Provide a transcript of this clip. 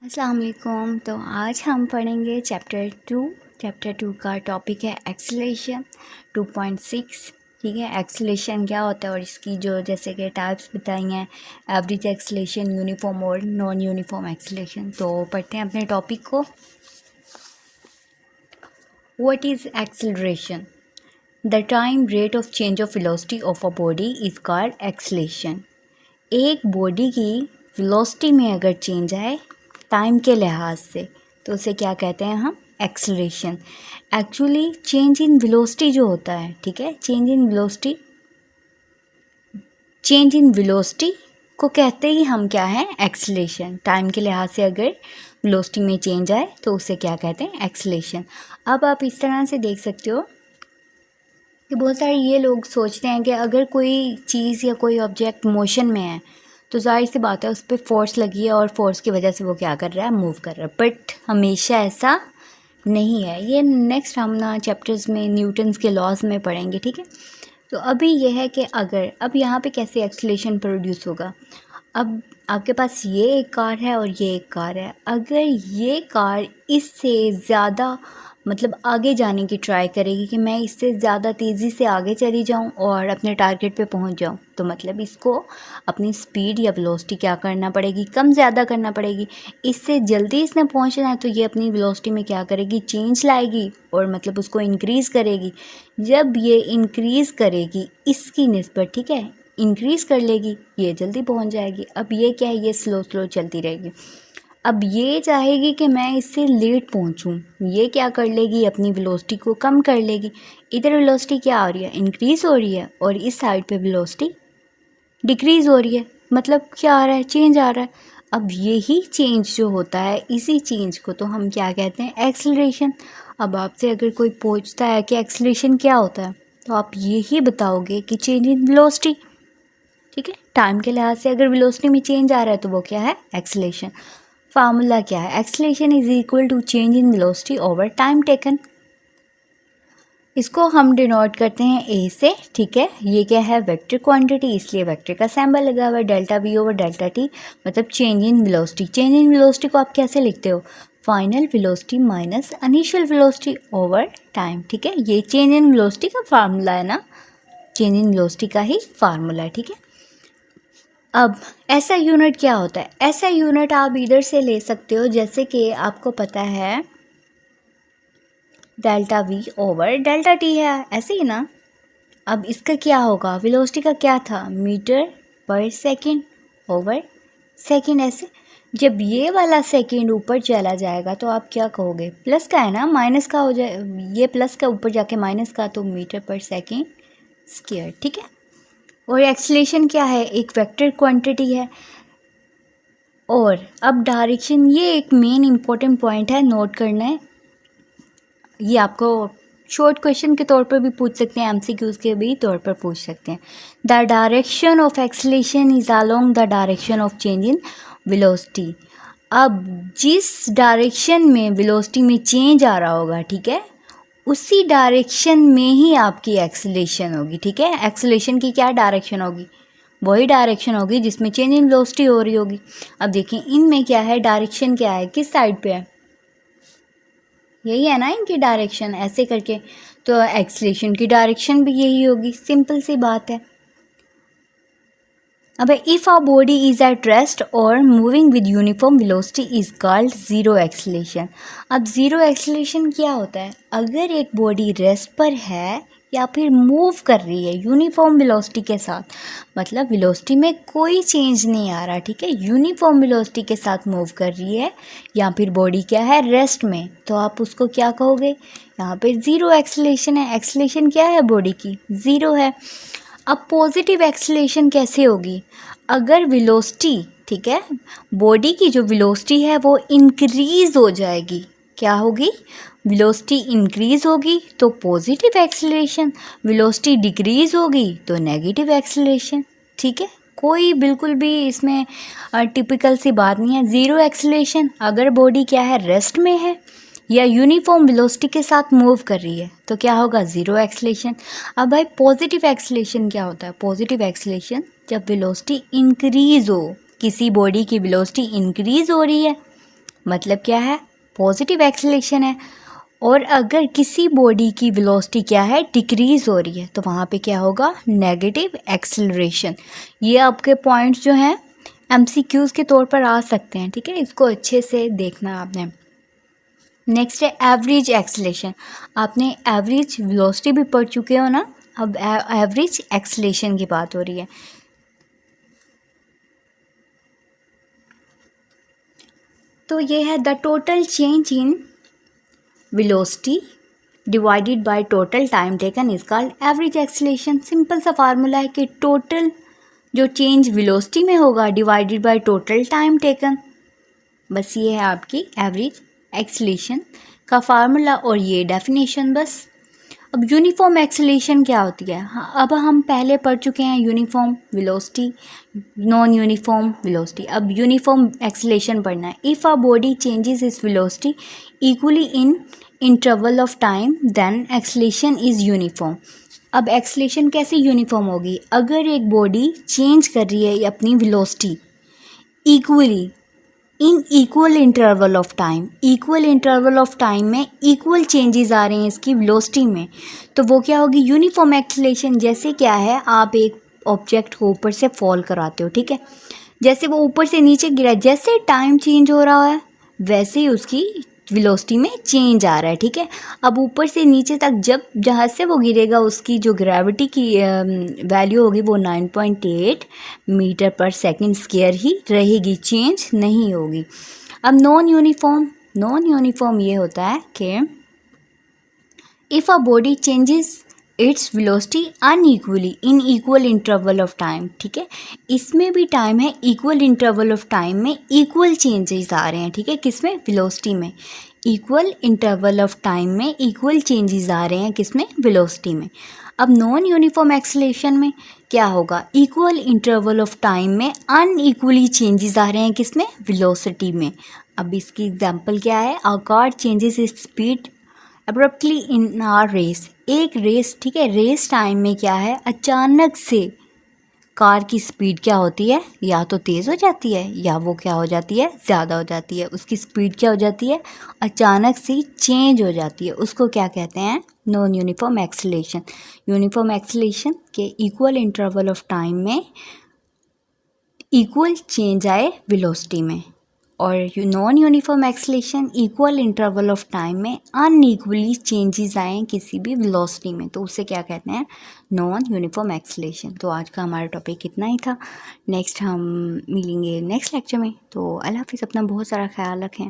अस्सलाम वालेकुम। तो आज हम पढ़ेंगे चैप्टर 2 का टॉपिक है एक्सेलरेशन 2.6। ठीक है, एक्सेलरेशन क्या होता है और इसकी जो जैसे कि टाइप्स बताई हैं, एवरेज एक्सेलरेशन, यूनिफॉर्म और नॉन यूनिफॉर्म एक्सेलरेशन। तो पढ़ते हैं अपने टॉपिक को। What is acceleration? The time rate of change of velocity of a body is called acceleration. एक बॉडी की वेलोसिटी में अगर चेंज आए टाइम के लिहाज से तो उसे क्या कहते हैं हम? Acceleration. Actually change in velocity जो होता है, ठीक है, चेंज इन वेलोसिटी को कहते ही हम क्या है? एक्सेलरेशन। टाइम के लिहाज से अगर वेलोसिटी में चेंज आए तो उसे क्या कहते हैं? एक्सेलरेशन। अब आप इस तरह से देख सकते हो कि बहुत सारे ये लोग सोचते हैं कि अगर कोई चीज़ या कोई ऑब्जेक्ट मोशन में है तो जाहिर सी बात है उस पर फोर्स लगी है और फोर्स की वजह से वो क्या कर रहा है? मूव कर रहा है। बट हमेशा ऐसा नहीं है। ये नेक्स्ट हम ना चैप्टर्स में न्यूटन्स के लॉज में पढ़ेंगे। ठीक है, तो अभी यह है कि अगर अब यहाँ पे कैसे एक्सेलरेशन प्रोड्यूस होगा। अब आपके पास ये एक कार है और ये एक कार है। अगर ये कार इससे ज़्यादा मतलब आगे जाने की ट्राई करेगी कि मैं इससे ज़्यादा तेज़ी से आगे चली जाऊं और अपने टारगेट पे पहुंच जाऊं, तो मतलब इसको अपनी स्पीड या वेलोसिटी क्या करना पड़ेगी? कम ज़्यादा करना पड़ेगी। इससे जल्दी इसने पहुंचना है तो ये अपनी वेलोसिटी में क्या करेगी? चेंज लाएगी और मतलब उसको इंक्रीज़ करेगी। जब ये इंक्रीज़ करेगी इसकी निस्बत, ठीक है, इंक्रीज़ कर लेगी, ये जल्दी पहुंच जाएगी। अब ये क्या है? ये स्लो स्लो चलती रहेगी। अब ये चाहेगी कि मैं इससे लेट पहुंचूं, ये क्या कर लेगी? अपनी वेलोसिटी को कम कर लेगी। इधर वेलोसिटी क्या हो रही है? इंक्रीज़ हो रही है और इस साइड पे वेलोसिटी डिक्रीज़ हो रही है। मतलब क्या आ रहा है? चेंज आ रहा है। अब यही चेंज जो होता है, इसी चेंज को तो हम क्या कहते हैं? एक्सेलरेशन। अब आपसे अगर कोई पूछता है कि एक्सेलरेशन क्या होता है तो आप यही बताओगे कि चेंज इन वेलोसिटी। ठीक है, टाइम के लिहाज से अगर वेलोसिटी में चेंज आ रहा है तो वो क्या है? एक्सेलरेशन। फार्मूला क्या है? Acceleration is equal to change in velocity over time taken. इसको हम डिनोट करते हैं ए से। ठीक है, ये क्या है? वेक्टर क्वांटिटी, इसलिए वेक्टर का सिंबल लगा हुआ है delta V over delta T, मतलब change in velocity. Change in velocity को आप कैसे लिखते हो? Final velocity minus initial velocity over time. ठीक है, ये चेंज इन वेलोसिटी का फार्मूला है ना, चेंज इन वेलोसिटी का ही फार्मूला है। ठीक है, अब ऐसा यूनिट क्या होता है? ऐसा यूनिट आप इधर से ले सकते हो, जैसे कि आपको पता है delta V over delta T है, ऐसे ही ना। अब इसका क्या होगा? वेलोसिटी का क्या था? मीटर पर सेकंड ओवर सेकंड। ऐसे जब ये वाला सेकंड ऊपर चला जाएगा तो आप क्या कहोगे? प्लस का है ना, माइनस का हो जाए। ये प्लस का ऊपर जाके माइनस का, तो मीटर पर सेकंड स्क्वायर। ठीक है, और एक्सेलरेशन क्या है? एक वेक्टर क्वांटिटी है। और अब डायरेक्शन, ये एक मेन इंपॉर्टेंट पॉइंट है, नोट करना है। ये आपको शॉर्ट क्वेश्चन के तौर पर भी पूछ सकते हैं, एमसीक्यूज के भी तौर पर पूछ सकते हैं। The direction of acceleration is along the direction of change in velocity. अब जिस डायरेक्शन में वेलोसिटी में चेंज आ रहा होगा, ठीक है, उसी डायरेक्शन में ही आपकी एक्सेलरेशन होगी। ठीक है, एक्सेलरेशन की क्या डायरेक्शन होगी? वही डायरेक्शन होगी जिसमें चेंज इन वेलोसिटी हो रही होगी। अब देखिए इनमें क्या है, डायरेक्शन क्या है, किस साइड पे है? यही है ना इनकी डायरेक्शन, ऐसे करके। तो एक्सेलरेशन की डायरेक्शन भी यही होगी, सिंपल सी बात है। अब if a body is at rest और moving with uniform velocity is called zero acceleration. अब ज़ीरो एक्सेलरेशन क्या होता है? अगर एक बॉडी रेस्ट पर है या फिर मूव कर रही है यूनिफॉर्म वेलोसिटी के साथ, मतलब वेलोसिटी में कोई चेंज नहीं आ रहा, ठीक है, यूनिफॉर्म वेलोसिटी के साथ मूव कर रही है, या फिर बॉडी क्या है? रेस्ट में, तो आप उसको क्या कहोगे? यहाँ पे ज़ीरो एक्सेलरेशन है। एक्सेलरेशन क्या है? बॉडी की ज़ीरो है। अब पॉजिटिव एक्सेलरेशन कैसे होगी? अगर वेलोसिटी, ठीक है, बॉडी की जो वेलोसिटी है वो इंक्रीज़ हो जाएगी, क्या होगी? वेलोसिटी इंक्रीज़ होगी तो पॉजिटिव एक्सेलरेशन, वेलोसिटी डिक्रीज़ होगी तो नेगेटिव एक्सेलरेशन। ठीक है, कोई बिल्कुल भी इसमें टिपिकल सी बात नहीं है। ज़ीरो एक्सेलरेशन अगर बॉडी क्या है? रेस्ट में है या यूनिफॉर्म वेलोसिटी के साथ मूव कर रही है तो क्या होगा? Zero acceleration. अब भाई पॉजिटिव एक्सेलरेशन क्या होता है? पॉजिटिव एक्सेलरेशन जब वेलोसिटी इंक्रीज़ हो, किसी बॉडी की वेलोसिटी इंक्रीज़ हो रही है मतलब क्या है, पॉजिटिव एक्सेलरेशन है। और अगर किसी बॉडी की वेलोसिटी क्या है, डिक्रीज़ हो रही है, तो वहाँ पे क्या होगा, नेगेटिव एक्सेलरेशन। ये आपके पॉइंट्स जो हैं एमसीक्यूज़ के तौर पर आ सकते हैं, ठीक है, इसको अच्छे से देखना आपने। नेक्स्ट है एवरेज एक्सेलरेशन। आपने एवरेज वेलोसिटी भी पढ़ चुके हो ना, अब एवरेज एक्सेलरेशन की बात हो रही है। तो ये है the total change in velocity divided by total time taken is called average acceleration. Simple सा फार्मूला है कि टोटल जो चेंज वेलोसिटी में होगा divided by total time taken, बस ये है आपकी एवरेज एक्सेलरेशन का फार्मूला और ये डेफिनेशन बस। अब यूनिफॉर्म एक्सेलरेशन क्या होती है, हाँ, अब हम पहले पढ़ चुके हैं uniform velocity, non uniform velocity. अब यूनिफॉर्म एक्सेलरेशन पढ़ना है। If a body changes its velocity equally in interval of time then acceleration is uniform. अब एक्सेलरेशन कैसे यूनिफॉर्म होगी, अगर एक बॉडी चेंज कर रही है अपनी velocity equally in equal interval of time, equal interval of time में इक्वल चेंजेस आ रहे हैं इसकी वेलोसिटी में, तो वो क्या होगी, यूनिफॉर्म एक्सेलरेशन। जैसे क्या है, आप एक ऑब्जेक्ट को ऊपर से फॉल कराते हो, ठीक है, जैसे वो ऊपर से नीचे गिरा, जैसे टाइम चेंज हो रहा है वैसे ही उसकी वेलोसिटी में चेंज आ रहा है, ठीक है। अब ऊपर से नीचे तक जब जहाँ से वो गिरेगा उसकी जो ग्रेविटी की वैल्यू होगी वो 9.8 मीटर पर सेकंड स्क्वायर ही रहेगी, चेंज नहीं होगी। अब नॉन यूनिफॉर्म ये होता है कि if a body changes its velocity unequally in equal interval of time, ठीक है, इसमें भी टाइम है, इक्वल इंटरवल ऑफ टाइम में इक्वल चेंजेस आ रहे हैं, ठीक है, किसमें, वेलोसिटी में। इक्वल इंटरवल ऑफ टाइम में इक्वल चेंजेस आ रहे हैं किसमें, वेलोसिटी में। अब नॉन यूनिफॉर्म एक्सेलरेशन में क्या होगा, इक्वल इंटरवल ऑफ टाइम में अनइक्वली चेंजेस आ रहे हैं किसमें, वेलोसिटी में। अब इसकी एग्जांपल क्या है, a car changes its speed abruptly in a race, एक रेस, ठीक है, रेस टाइम में क्या है, अचानक से कार की स्पीड क्या होती है, या तो तेज़ हो जाती है या वो क्या हो जाती है, ज़्यादा हो जाती है, उसकी स्पीड क्या हो जाती है, अचानक से चेंज हो जाती है, उसको क्या कहते हैं, non uniform acceleration. Uniform acceleration के इक्वल इंटरवल ऑफ टाइम में इक्वल चेंज आए वेलोसिटी में, और non uniform acceleration equal interval of time में अनइक्वली चेंजेस आए किसी भी वेलोसिटी में, तो उसे क्या कहते हैं, नॉन यूनिफॉर्म एक्सेलरेशन। तो आज का हमारा टॉपिक इतना ही था। नेक्स्ट हम मिलेंगे नेक्स्ट लेक्चर में। तो अल्लाह हाफिज़, अपना बहुत सारा ख्याल रखें।